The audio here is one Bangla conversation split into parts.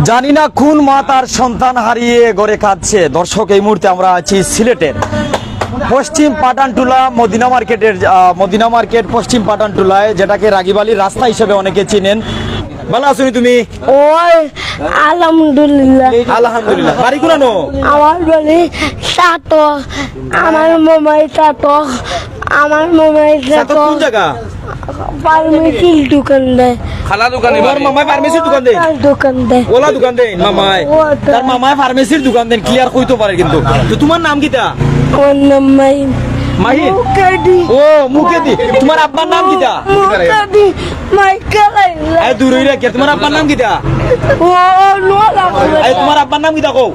জানি না কোন মা তার সন্তান হারিয়ে গড়ে কাঁদছে। দর্শক, এই মুহূর্তে আমরা আছি সিলেটের পশ্চিম পাঠানটুলা মদিনা মার্কেট পশ্চিম পাঠানটুলায়, যেটাকে রাগীবালির রাস্তা হিসেবে অনেকে চিনেন। ভালো আছো তুমি? ওই আলহামদুলিল্লাহ। আলহামদুলিল্লাহ। বাড়ি কোনানো? আমার বাড়ি সাতক, আমার মামাই সাতক, আমার মামাই সাতক কোন সাতক জায়গা? ফার্মেসির দোকান দেয়। খালা দোকানে ওর মামাই ফার্মেসির দোকান দেয়? দোকান দেয়। ওলা দোকান দেয় মামাই? তার মামাই ফার্মেসির দোকান দেন, ক্লিয়ার কইতে পারে কিন্তু। তো তোমার নাম কিটা? আমার নাম মাহিম। মাহি? মুকেদি। ও মুকেদি। তোমার আব্বার নাম কিটা? মুকেদি মাইকেল। আয় দূর হইরা কে? তোমার আব্বার নাম কিটা? ও নোলা। আয় তোমার আব্বার নাম কিটা কও?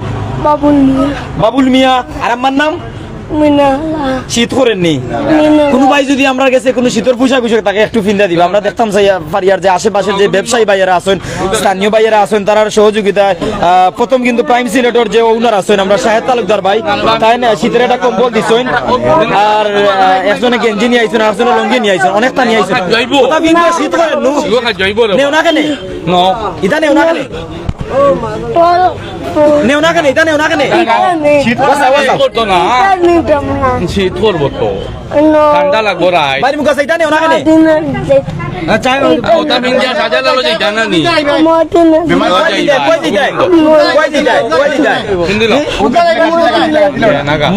বাবুল মিয়া। বাবুল মিয়া। আর আম্মার নাম? মিনালা। শীত করেননি? মিনালা। কোনো ভাই যদি আমরা গেছে কোনো শীতের পোশাক তাকে একটু ফিন্দা দিবা। আমরা দেখতাম ফারিয়ার যে আশেপাশে যে ব্যবসায়ী ভাইয়েরা আছেন, স্থানীয় ভাইয়েরা আছেন, তার সহযোগিতায় প্রথম কিন্তু প্রাইম সিলেটর যে ওনার আছেন আমরা শাহেদ তালুকদার ভাই, তাই না শীতের একটা কম্বল দিছেন। আর একজনে গেঞ্জি নিয়ে আইছেন, আরেকজনে লঙ্গি নিয়ে আইছেন, অনেকটা নিয়ে আইছেন। ওটা কিন্তু শীত করেন নু নেও না কেন? ইটা নেও না কেন? নেও না কেন? ইটা নেও না কেন? করতো না, শীত করবো তো, ঠান্ডা লাগবো রাই বাড়ি মুখ আছে, ইটা নেও না কেন? আচ্ছা ওটা মিঞ্জা সাজা লালো যে জানা নি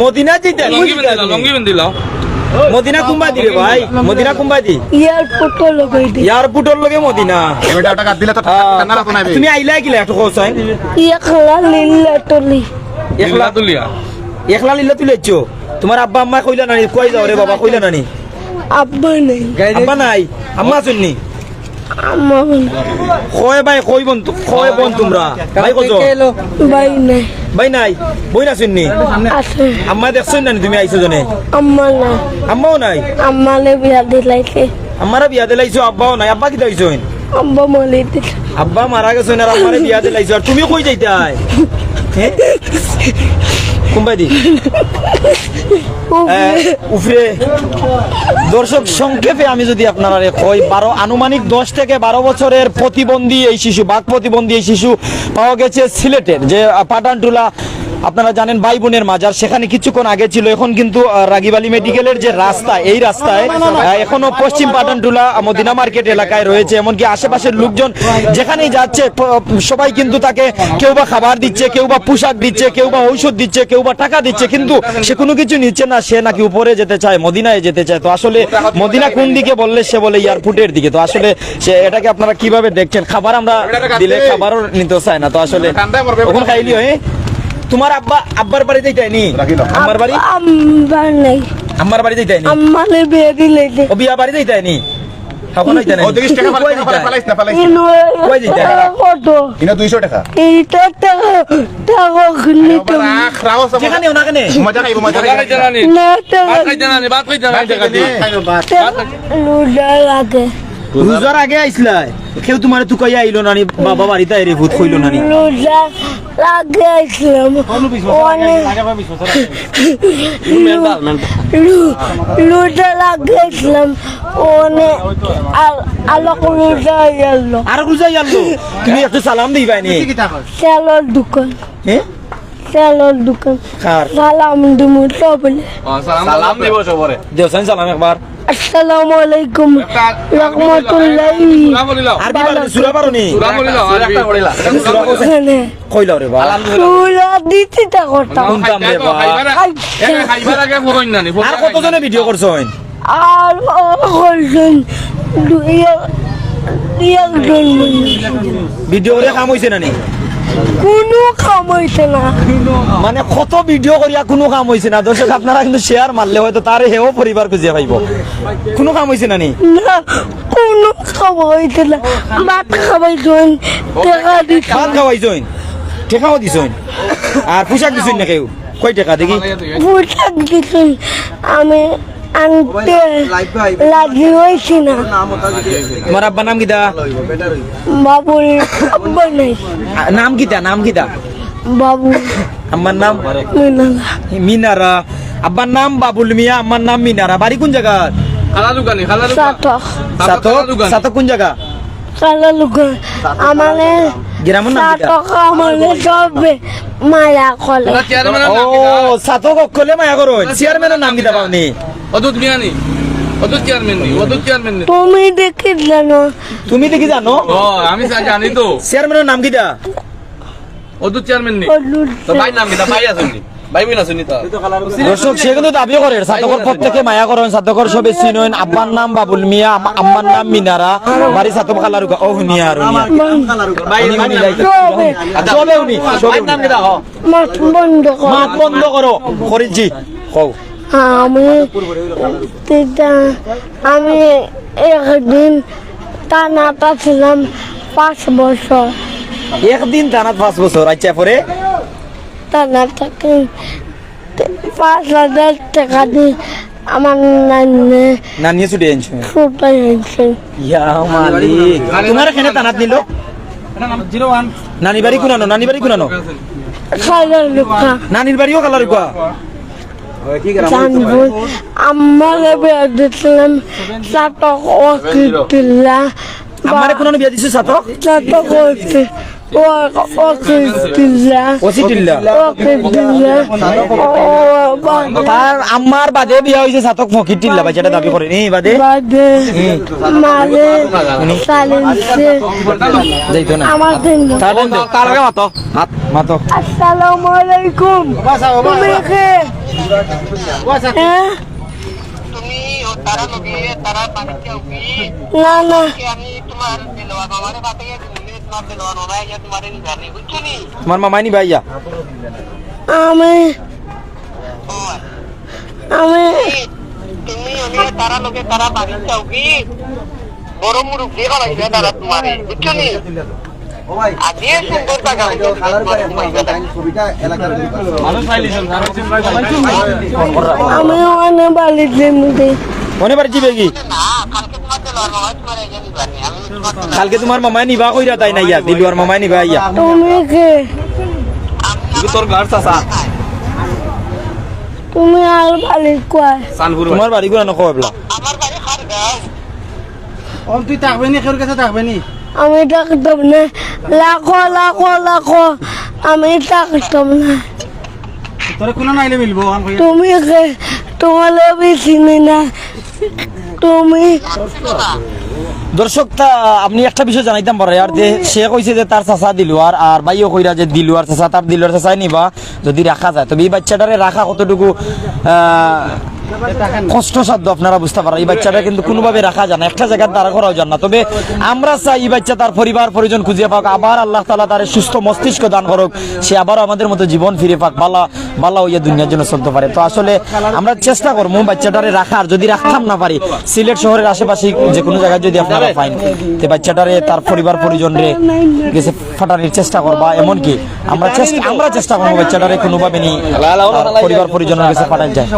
মদিনা জিতে লঙ্গি বিন্দিল মদিনা কুম্বা দিবে ভাই, মদিনা কুম্বা দি এয়ারপোর্টের লগে মদিনা। তুমি আইলা কিলা একটু কও চাই? একলা তুলিয়া একলা লিল্লা তুলেছো? তোমার আব্বা আম্মা কইলা নানি? কই যাও রে বাবা, কইলা নানি? আব্বা নেই। আব্বা নাই, আম্মা শুননি? আম্মা কয় ভাই, কই বোন, কয় বোন তোমরা? ভাই কত? ভাই নাই। ভাই নাই, বই না শুননি? আছে। আম্মা দেখছো নানি তুমি আইছো জনে? আম্মা নাই। আম্মাও নাই? আম্মালে বিয়া দিলাইছে। আমারা বিয়া দিলাইছো, আব্বাও নাই। আব্বা কি দিলাইছো? আব্বা মলে দিল। আব্বা মারা গেছে আর আমারে বিয়া দিলাইছো। আর তুমি কই যাইতাই? কুম্বাই দি উফরে। দর্শক, সংক্ষেপে আমি যদি আপনারা কই, আনুমানিক 10 থেকে 12 বছরের প্রতিবন্ধী এই শিশু, বাক প্রতিবন্ধী এই শিশু পাওয়া গেছে সিলেটের যে পাঠানটুলা। আপনারা জানেন ভাই বোনের মাজার, সেখানে কিছুক্ষণ আগে ছিল। এখন কিন্তু রাগীবালি মেডিকেলের যে রাস্তা, এই রাস্তায় এখনো পশ্চিম পাঠানটুলা মদিনা মার্কেট এলাকায় রয়েছে। এমনকি আশেপাশের লোকজন যেখানেই যাচ্ছে সবাই কিন্তু তাকে কেউ বা খাবার দিচ্ছে, কেউ বা পোশাক দিচ্ছে, কেউ বা ঔষধ দিচ্ছে, কেউ বা টাকা দিচ্ছে, কিন্তু সে কোনো কিছু নিচ্ছে না। সে নাকি উপরে যেতে চায়, মদিনায় যেতে চায়। তো আসলে মদিনা কোন দিকে বললে সে বলে এয়ারপোর্টের দিকে। তো আসলে সে এটাকে আপনারা কিভাবে দেখছেন? খাবার আমরা দিলে খাবারও নিতে চায় না। তো আসলে ওখানে খাইলি হয়। তোমার আব্বার বাড়ি যাইতাইনি? আমার বাড়ি? আম্বার নাই। আমার বাড়ি যাইতাইনি? আম্মালে বিয়া দিলাইছে। ও বিয়া বাড়ি যাইতাইনি? এখন যাইতাইনি? কই যাইতাই? কত? 200 টাকা। এইটা টাকা টাকা নিতে যেখানে ওনাখানে জানানি না টাকা জানানি বাদ কই জানানি টাকা দিয়ে লুডা লাগে। রোজার আগে আইসলাই কেউ তোমার তুকাইয়া আইলো নানি? বাবা বাড়িতে আইরে ভূত কইলো নানি? লুডা লাগে আসলাম অনেক লুডা লাগে আসলাম অনেক আলোক লুডা গেল। আর রোজা আইলো? তুমি একটু সালাম দিবাইনি? চালোর দোকান। হ্যাঁ, চালোর দোকান। খার সালাম দিমু তো বলে। সালাম দিব সবরে দেওসান সালাম একবার। আসসালামু আলাইকুম রাহমাতুল্লাহি। আরবি পারো? সূরা পারোনি? সুরা বলিল সূরা এখানে কইলাও রে বাবা। সূরা দিতে তা করতাম। শুনতাম রে বাবা। খাইবার আগে ফোন নানি আর কতজনে ভিডিও করছেন? আর হইছেন একজন ভিডিও করে কাম হইছে নানি? কোনো কাম হইছে না। মানে কত ভিডিও করিয়া কোনো কাম হইছে না। দর্শক, আপনারা কিন্তু শেয়ার মারলে হয়তো তার হেও পরিবার খুঁজে পাইব। কোনো কাম হইছে নানি? না কোনো কাম হইছে না। ভাত খাবাইছেন, টাকা দিছেন। ভাত খাওয়াইছেন, টেকাও দিছেন, আর পোশাক দিছেন না কেউ? কয় টাকা দেখি? পোশাক দিছেন। আমি আনতে লাগি হয়েছি না। তোমার আব্বার নাম কিতা? বাবুল আব্বা নাই। নাম কিতা? নাম কিতা? বাবু আমার নাম মিনালা। মিনারা। আব্বার নাম বাবুল মিয়া, আমার নাম মিনারা। বাড়ি কোন জায়গা? খালা দোকানি খালা সাতক সাতক। সাতক কোন জায়গা? কালা লুকা আমারে গ্রামের নাম কিটা? সাতক আমারে সবে মায়া করে তোরা চেয়ারম্যানের ও নাম কি দাও? সাতক অকলে মায়া করো চেয়ারম্যানের নাম কিটা পাওনি? অদূত মিয়া নি অদূত চেয়ারম্যান নি অদূত চেয়ারম্যান নি তুমি দেখি জানো তুমি দেখি জানো ও আমি জানি তো চেয়ারম্যানের নাম কিটা? অদূত চেয়ারম্যান নি হলুদ তো ভাই নাম কি ভাই আসেনি ভাই বোন আসেনি তো দর্শক সে কিন্তু দাবিও করে সাতকর প্রত্যেকে মায়া করেন সাতকর সবে চিনইন আব্বার নাম বাবুল মিয়া আম্মার নাম মিনারা বাড়ি সাতক কালারুকা ও হুনিয়া আর সবে উনি সবে নাম কিটা? মাছ বন্ধ কর মাত বন্ধ করো করিছি কও আমি আমি একদিন টানাটা ছিলাম 5 বছর একদিন টানাত 5 বছর আচ্ছা পরে টানা থেকে 5,000 টাকা দিয়ে আমার নান্নে না নিয়ে ছুটে আনছো ছুটে গেছে ইয়া মালিক তোমার এখানে টানাত নিল নানি বাড়ি কুনানো নানি বাড়ি কুনানো খাইলে লুকা নানির বাড়িও কালারুকা জানবো আমার বিয়ে দিয়েছিলাম চাতক অকিতিল্লা আমারে কুনানো বিয়া দিছে সাতক চাতক অকিতিল্লা ওসিটিল্লা অকিতিল্লা তার আম্মার বাদে বিয়া হইছে সাতক ফকিটিল্লা বাচ্চাটা দাবি করে নি বাদে বাদে মারে সালেন্সে যাইতো না আমার দিন তার বন্ধু তার আগে মাতো হাত মাতো আসসালামু আলাইকুম তুমি কে হ্যাঁ তুমি তারা লোকে তারা পানি চাউকি না না আমি তোমার দিলওয়ার মামারে বাতে গেছি তোমার দিলওয়ার মামা ইয়া তোমার জানি বুঝছো নি তোমার মামাই নি ভাইয়া আমি আমি তুমি আমি তারা লোকে তারা পানি চাউকি বড় মুরুখ দিয়ে খাওয়াইছে তারা তোমারে বুঝছো নি আজকে সুন্দর টাকা মানুষ ফাইলিছেন আমি অনেক বালিতে মুদে মনে পারি যাবে কি না কালকে তোমার দিলওয়ার মামা তোমার জানি জানি আমি তোমার কালকে তোমার মামাই নিবা কইরা তাই না ইয়া দিলুয়ার মামাই নিবা ইয়া তুমি কে কিন্তু তোর গাড় চাচা তুমি আর বালি কয় সানপুর তোমার বাড়ি গুলো নকো এবলা আমার বাড়ি খার গাও তুই থাকবে নি খের কাছে থাকবে নি আমি ডাকতাম না লাখো লাখো লাখো আমি ডাকতাম না তোরে কোনো নাইলে মিলবো তুমি কে তোমার চিনি না তুমি দর্শক তা আপনি একটা বিষয় জানাইতাম পারে আর যে সে কইছে যে তার চাচা দিলুয়ার আর ভাইও কইরা যে দিলুয়ার চাচা তার দিলুয়ার চাচাই নিবা যদি রাখা যায় তবে এই বাচ্চাটারে রাখা কতটুকু কষ্টসাধ্য আপনারা বুঝতে পারেন এই বাচ্চাটা কিন্তু কোনোভাবে রাখা যায় না একটা জায়গায় দাঁড়া করাও যায় না তবে আমরা চাই এই বাচ্চা তার পরিবার পরিজন খুঁজে পাক আবার আল্লাহ তাআলা তার সুস্থ মস্তিষ্ক দান করুক সে আবারও আমাদের মতো জীবন ফিরে পাক বালা বালা হইয়া দুনিয়ার জন্য চলতে পারে তো আসলে আমরা চেষ্টা করবো বাচ্চাটারে রাখার যদি রাখতাম না পারি সিলেট শহরের আশেপাশে যে কোনো জায়গায় যদি আপনারা পাইন তো বাচ্চাটারে তার পরিবার পরিজন রে গেছে ফাটানোর চেষ্টা করবা এমনকি আমরা চেষ্টা করবো বাচ্চাটারে কোনোভাবে নি পরিবার পরিজনের কাছে পাঠান যায়